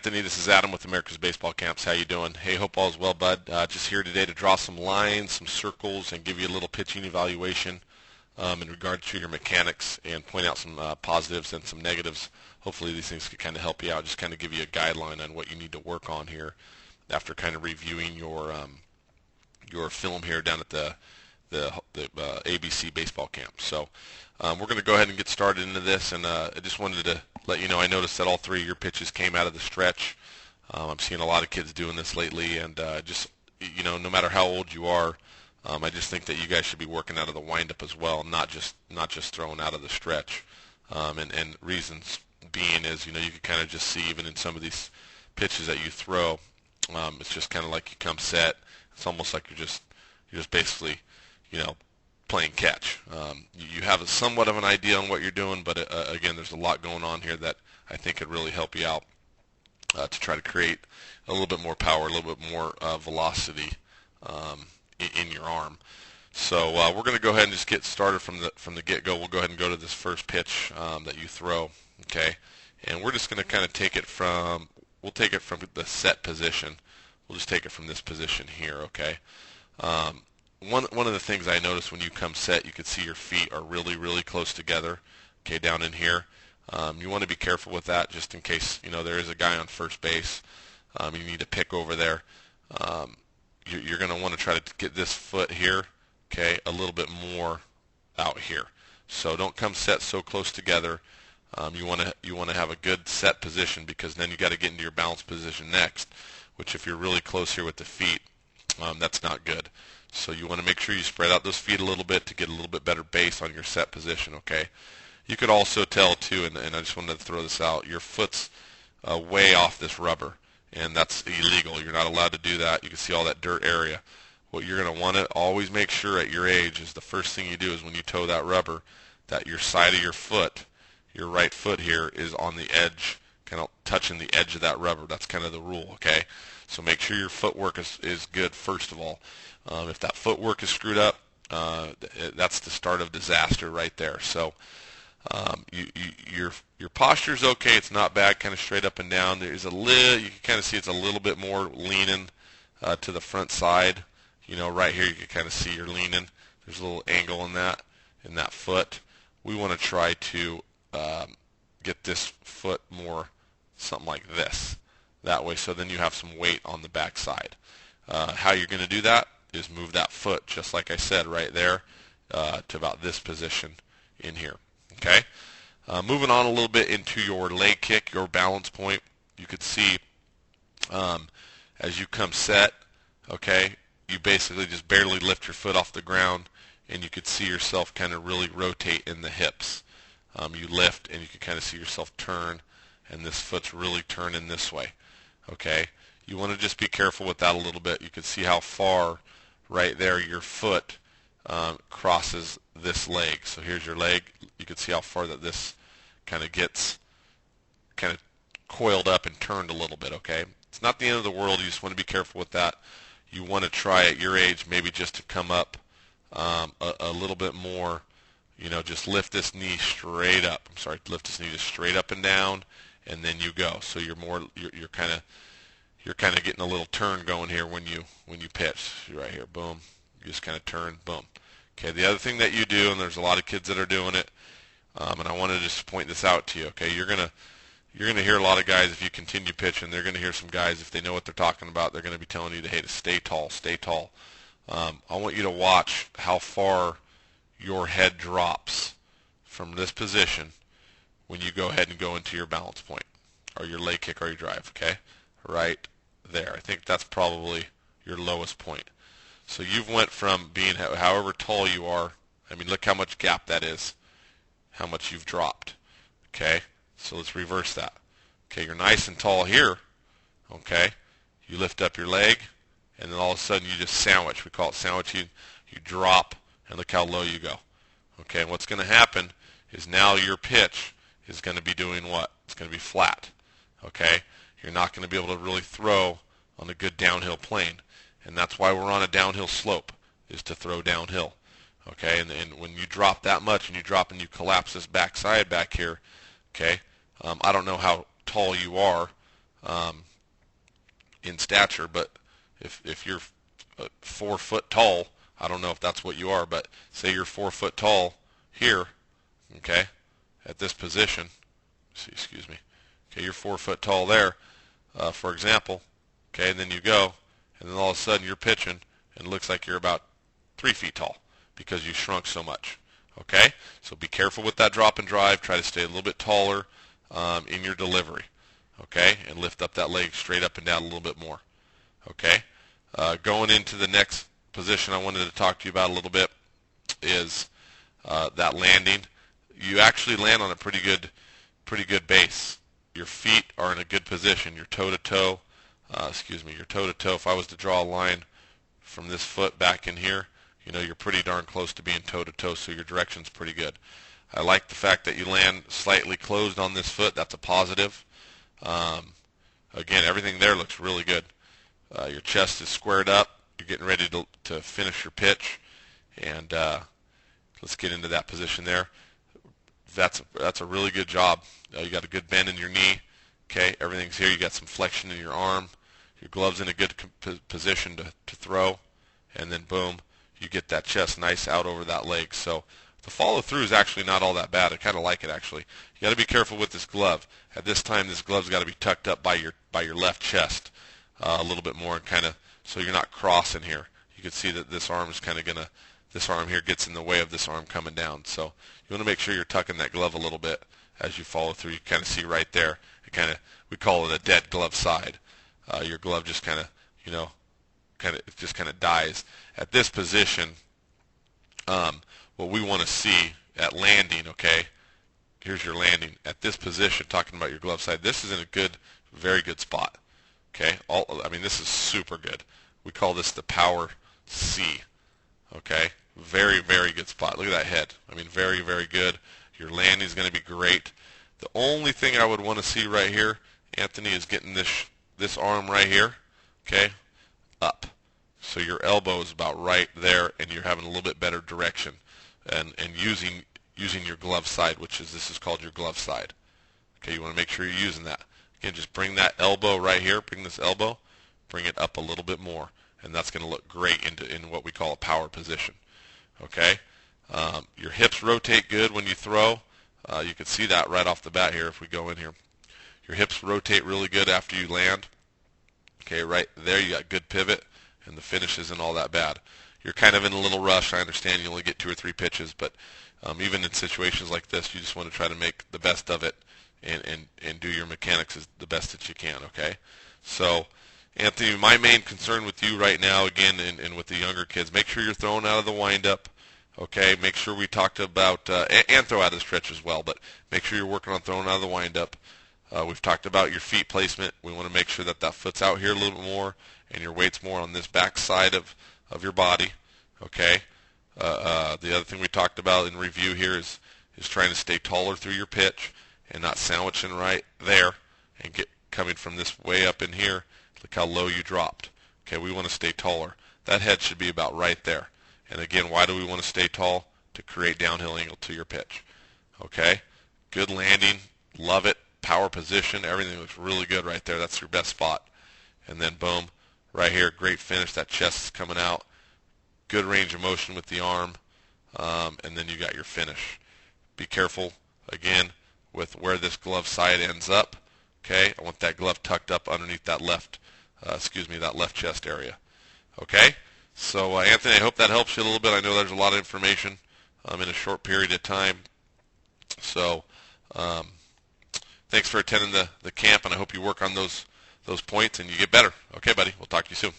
Anthony. This is Adam with America's Baseball Camps. How you doing? Hey, hope all is well, bud. Just here today to draw some lines, some circles, and give you a little pitching evaluation in regard to your mechanics and point out some positives and some negatives. Hopefully these things could kind of help you out, just kind of give you a guideline on what you need to work on here after kind of reviewing your film here down at the ABC baseball camp. So we're going to go ahead and get started into this, and I just wanted to let you know I noticed that all three of your pitches came out of the stretch. I'm seeing a lot of kids doing this lately, and just, you know, no matter how old you are, I just think that you guys should be working out of the windup as well, not just throwing out of the stretch. And reasons being is, you know, you can kind of just see even in some of these pitches that you throw, it's just kind of like you come set. It's almost like you're just basically, you know, playing catch. You have somewhat of an idea on what you're doing, but again, there's a lot going on here that I think could really help you out to try to create a little bit more power, a little bit more velocity in your arm. So we're going to go ahead and just get started from the get-go. We'll go ahead and go to this first pitch that you throw, okay? And we're just going to kind of take it from the set position. We'll just take it from this position here, okay? One of the things I noticed when you come set, you can see your feet are really, really close together, okay, down in here. You want to be careful with that just in case, you know, there is a guy on first base. You need to pick over there. You're going to want to try to get this foot here, okay, a little bit more out here. So don't come set so close together. You want to have a good set position, because then you got to get into your balance position next, which if you're really close here with the feet, that's not good. So you want to make sure you spread out those feet a little bit to get a little bit better base on your set position, okay? You could also tell too, and I just wanted to throw this out, your foot's way off this rubber, and that's illegal. You're not allowed to do that. You can see all that dirt area. What you're going to want to always make sure at your age is the first thing you do is when you toe that rubber, that your side of your foot, your right foot here, is on the edge, kind of touching the edge of that rubber. That's kind of the rule, okay? So make sure your footwork is good first of all. If that footwork is screwed up, that's the start of disaster right there. So your posture is okay. It's not bad, kind of straight up and down. There's you can kind of see it's a little bit more leaning to the front side. You know, right here you can kind of see you're leaning. There's a little angle in that foot. We want to try to get this foot more something like this. That way, so then you have some weight on the back side. How you're going to do that is move that foot, just like I said, right there to about this position in here. Okay? Moving on a little bit into your leg kick, your balance point, you could see as you come set, okay, you basically just barely lift your foot off the ground, and you could see yourself kind of really rotate in the hips. You lift, and you can kind of see yourself turn, and this foot's really turning this way. Okay? You want to just be careful with that a little bit. You can see how far right there your foot crosses this leg. So here's your leg. You can see how far that this kind of gets kind of coiled up and turned a little bit, okay? It's not the end of the world. You just want to be careful with that. You want to try at your age maybe just to come up a little bit more, you know, just lift this knee straight up. I'm sorry, lift this knee just straight up and down, and then you go. So you're kind of getting a little turn going here when you pitch. You're right here, boom. You just kind of turn, boom. Okay, the other thing that you do, and there's a lot of kids that are doing it, and I want to just point this out to you. Okay, you're gonna hear a lot of guys, if you continue pitching, they're gonna hear some guys, if they know what they're talking about, they're gonna be telling you to stay tall, stay tall. I want you to watch how far your head drops from this position when you go ahead and go into your balance point, or your leg kick, or your drive. Okay, right there. I think that's probably your lowest point. So you've went from being however tall you are. I mean, look how much gap that is, how much you've dropped. Okay, so let's reverse that. Okay, you're nice and tall here. Okay, you lift up your leg, and then all of a sudden you just sandwich. We call it sandwich. You drop, and look how low you go. Okay, and what's going to happen is now your pitch is going to be doing what? It's going to be flat. Okay, you're not going to be able to really throw on a good downhill plane, and that's why we're on a downhill slope, is to throw downhill. Okay, and when you drop that much, and you collapse this backside back here, okay, I don't know how tall you are, um, in stature, but if you're 4 foot tall, I don't know if that's what you are, but say you're 4 foot tall here, okay, at this position. Excuse me. Okay, you're 4 foot tall there, for example. Okay, and then you go, and then all of a sudden you're pitching, and it looks like you're about 3 feet tall because you shrunk so much. Okay, so be careful with that drop and drive. Try to stay a little bit taller in your delivery. Okay, and lift up that leg straight up and down a little bit more. Okay, going into the next position I wanted to talk to you about a little bit is that landing. You actually land on a pretty good base. Your feet are in a good position. Your toe to toe, your toe to toe. If I was to draw a line from this foot back in here, you know, you're pretty darn close to being toe to toe, so your direction's pretty good. I like the fact that you land slightly closed on this foot. That's a positive. Again, everything there looks really good. Your chest is squared up. You're getting ready to finish your pitch, and let's get into that position there. That's a really good job. You got a good bend in your knee. Okay, everything's here. You got some flexion in your arm. Your glove's in a good position to throw, and then boom, you get that chest nice out over that leg. So the follow through is actually not all that bad. I kind of like it actually. You got to be careful with this glove. At this time, this glove's got to be tucked up by your left chest a little bit more, and kind of so you're not crossing here. You can see that this arm is kind of this arm here gets in the way of this arm coming down. So you want to make sure you're tucking that glove a little bit as you follow through. You kind of see right there. We call it a dead glove side. Your glove just kind of, it just kind of dies at this position. What we want to see at landing, okay, here's your landing. At this position, talking about your glove side, this is in a very good spot. Okay, this is super good. We call this the power C. Okay, very, very good spot. Look at that head. Very, very good. Your landing is going to be great. The only thing I would want to see right here, Anthony, is getting this arm right here, okay, up. So your elbow is about right there, and you're having a little bit better direction, and using your glove side, this is called your glove side. Okay, you want to make sure you're using that. Again, just bring that elbow right here. Bring this elbow, bring it up a little bit more, and that's going to look great in what we call a power position. Okay, your hips rotate good when you throw. You can see that right off the bat here if we go in here. Your hips rotate really good after you land. Okay, right there you got good pivot, and the finish isn't all that bad. You're kind of in a little rush. I understand you only get 2 or 3 pitches, but even in situations like this, you just want to try to make the best of it and do your mechanics as the best that you can, okay? So, Anthony, my main concern with you right now, again, and with the younger kids, make sure you're throwing out of the windup, okay? Make sure we talked about, and throw out of the stretch as well, but make sure you're working on throwing out of the windup. We've talked about your feet placement. We want to make sure that foot's out here a little bit more, and your weight's more on this back side of your body, okay? The other thing we talked about in review here is trying to stay taller through your pitch and not sandwiching right there and coming from this way up in here. Look how low you dropped. Okay, we want to stay taller. That head should be about right there. And again, why do we want to stay tall? To create downhill angle to your pitch. Okay, good landing. Love it. Power position. Everything looks really good right there. That's your best spot. And then boom, right here, great finish. That chest is coming out. Good range of motion with the arm. And then you got your finish. Be careful, again, with where this glove side ends up. Okay, I want that glove tucked up underneath that left chest area. Okay, so Anthony, I hope that helps you a little bit. I know there's a lot of information in a short period of time. So thanks for attending the camp, and I hope you work on those points and you get better. Okay, buddy, we'll talk to you soon.